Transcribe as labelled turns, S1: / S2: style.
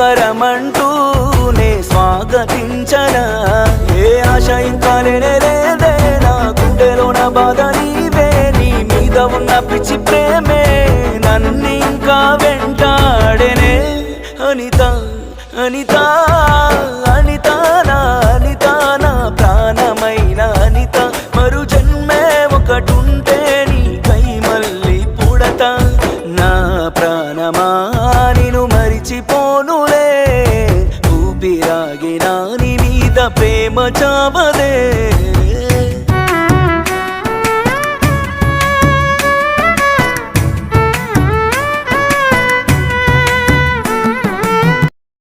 S1: వరమంటూనే స్వాగతించనా ఏ ఆశ ఇంకా లేదే నా గుండెలోన బాధ నీవే నీ మీద ఉన్న పిచ్చి ప్రేమే నన్నింకా వెంటాడెనే అనిత అనిత అనిత నా అనిత నా ప్రాణమైన అనిత మరు జన్మే ఒకటుంటే నీకై మళ్ళీ పుడతా నా ప్రాణమా నిన్ను మరిచిపోనులే ఊపిరాగినా నీ మీద ప్రేమ చావదే